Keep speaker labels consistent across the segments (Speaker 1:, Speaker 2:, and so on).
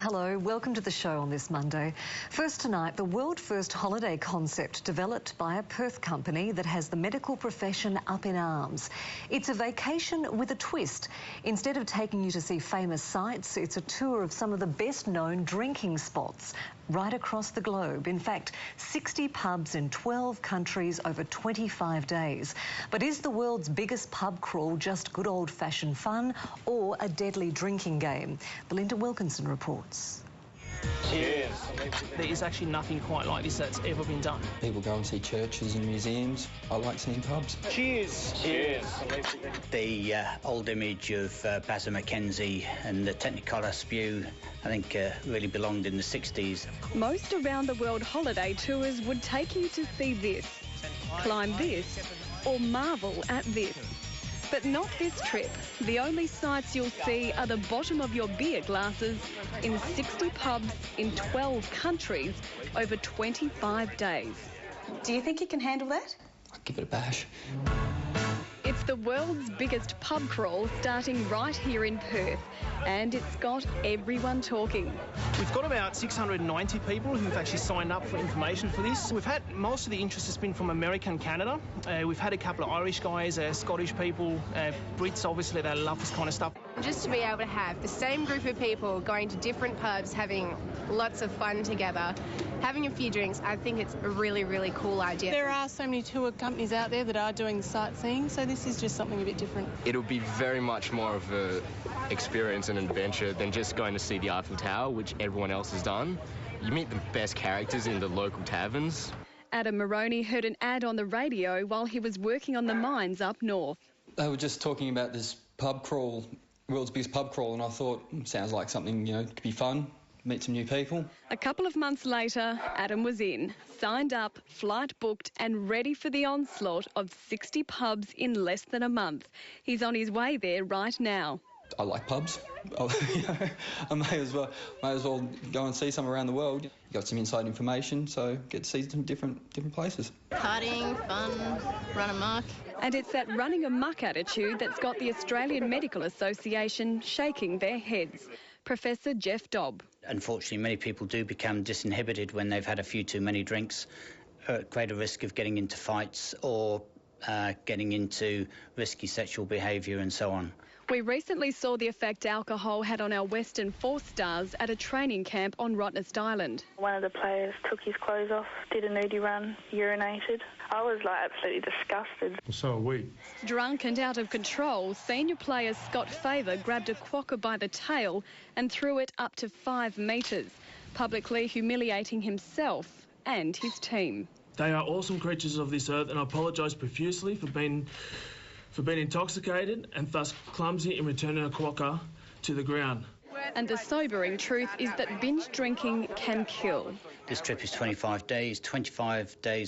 Speaker 1: Hello, welcome to the show on this Monday. First tonight, the world-first holiday concept developed by a Perth company that has the medical profession up in arms. It's a vacation with a twist. Instead of taking you to see famous sights, it's a tour of some of the best-known drinking spots right across the globe. In fact, 60 pubs in 12 countries over 25 days. But is the world's biggest pub crawl just good old-fashioned fun or a deadly drinking game? Belinda Wilkinson reports.
Speaker 2: Cheers. There is actually nothing quite like this that's ever been done.
Speaker 3: People go and see churches and museums. I like seeing pubs.
Speaker 2: Cheers. Cheers.
Speaker 4: The old image of Basil Mackenzie and the Technicolor spew, I think, really belonged in the 60s.
Speaker 5: Most around the world holiday tours would take you to see this, climb this, or marvel at this. But not this trip. The only sights you'll see are the bottom of your beer glasses in 60 pubs in 12 countries over 25 days.
Speaker 6: Do you think you can handle that?
Speaker 3: I'll give it a bash.
Speaker 5: It's the world's biggest pub crawl starting right here in Perth, and it's got everyone talking.
Speaker 2: We've got about 690 people who've actually signed up for information for this. We've had most of the interest has been from America and Canada. We've had a couple of Irish guys, Scottish people, Brits, obviously, they love this kind of stuff.
Speaker 7: Just to be able to have the same group of people going to different pubs, having lots of fun together, having a few drinks, I think it's a really, really cool idea.
Speaker 6: There are so many tour companies out there that are doing sightseeing, so this is just something a bit different.
Speaker 8: It'll be very much more of an experience and adventure than just going to see the Eiffel Tower, which everyone else has done. You meet the best characters in the local taverns.
Speaker 5: Adam Moroney heard an ad on the radio while he was working on the mines up north.
Speaker 3: They were just talking about this pub crawl, world's biggest pub crawl, and I thought, sounds like something, could be fun, meet some new people.
Speaker 5: A couple of months later, Adam was in, signed up, flight booked and ready for the onslaught of 60 pubs in less than a month. He's on his way there right now.
Speaker 3: I like pubs. I may as well go and see some around the world. You got some inside information, so get to see some different places.
Speaker 7: Partying, fun, run amok.
Speaker 5: And it's that running amok attitude that's got the Australian Medical Association shaking their heads. Professor Jeff Dobb.
Speaker 4: Unfortunately, many people do become disinhibited when they've had a few too many drinks, at greater risk of getting into fights or getting into risky sexual behaviour and so on.
Speaker 5: We recently saw the effect alcohol had on our Western Force stars at a training camp on Rottnest Island.
Speaker 9: One of the players took his clothes off, did a nudie run, urinated. I was absolutely disgusted.
Speaker 10: So are we.
Speaker 5: Drunk and out of control, senior player Scott Favour grabbed a quokka by the tail and threw it up to 5 metres, publicly humiliating himself and his team.
Speaker 2: They are awesome creatures of this earth, and I apologise profusely for being intoxicated and thus clumsy in returning a quokka to the ground.
Speaker 5: And the sobering truth is that binge drinking can kill.
Speaker 4: This trip is 25 days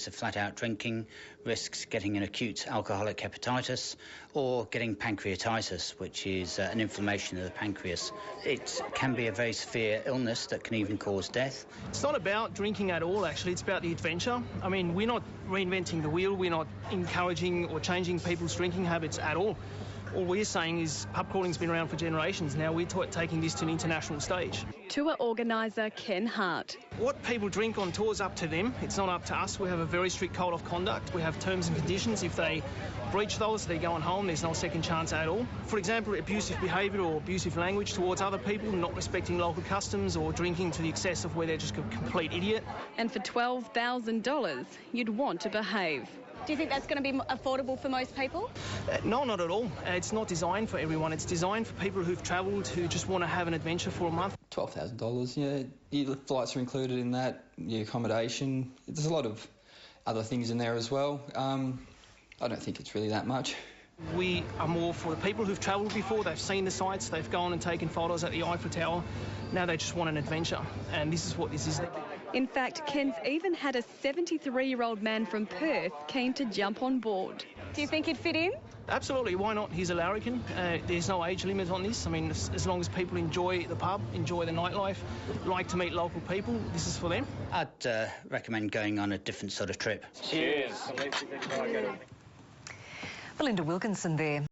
Speaker 4: of flat-out drinking, risks getting an acute alcoholic hepatitis or getting pancreatitis, which is an inflammation of the pancreas. It can be a very severe illness that can even cause death.
Speaker 2: It's not about drinking at all, actually. It's about the adventure. I mean, we're not reinventing the wheel. We're not encouraging or changing people's drinking habits at all. All we're saying is pub crawling's been around for generations. Now we're taking this to an international stage.
Speaker 5: Tour organiser Ken Hart.
Speaker 2: What people drink on tour's up to them. It's not up to us. We have a very strict code of conduct. We have terms and conditions. If they breach those, they're going home. There's no second chance at all. For example, abusive behaviour or abusive language towards other people, not respecting local customs or drinking to the excess of where they're just a complete idiot.
Speaker 5: And for $12,000, you'd want to behave.
Speaker 6: Do you think that's going to be affordable for most people?
Speaker 2: No, not at all. It's not designed for everyone. It's designed for people who've travelled, who just want to have an adventure for a month.
Speaker 3: $12,000, yeah. Your flights are included in that, your accommodation. There's a lot of other things in there as well. I don't think it's really that much.
Speaker 2: We are more for the people who've travelled before. They've seen the sights, they've gone and taken photos at the Eiffel Tower. Now they just want an adventure, and this is what this is.
Speaker 5: In fact, Ken's even had a 73-year-old man from Perth keen to jump on board.
Speaker 6: Do you think he'd fit in?
Speaker 2: Absolutely, why not? He's a larrikin. There's no age limit on this. I mean, as long as people enjoy the pub, enjoy the nightlife, like to meet local people, this is for them.
Speaker 4: I'd recommend going on a different sort of trip.
Speaker 2: Cheers.
Speaker 1: Belinda Wilkinson there.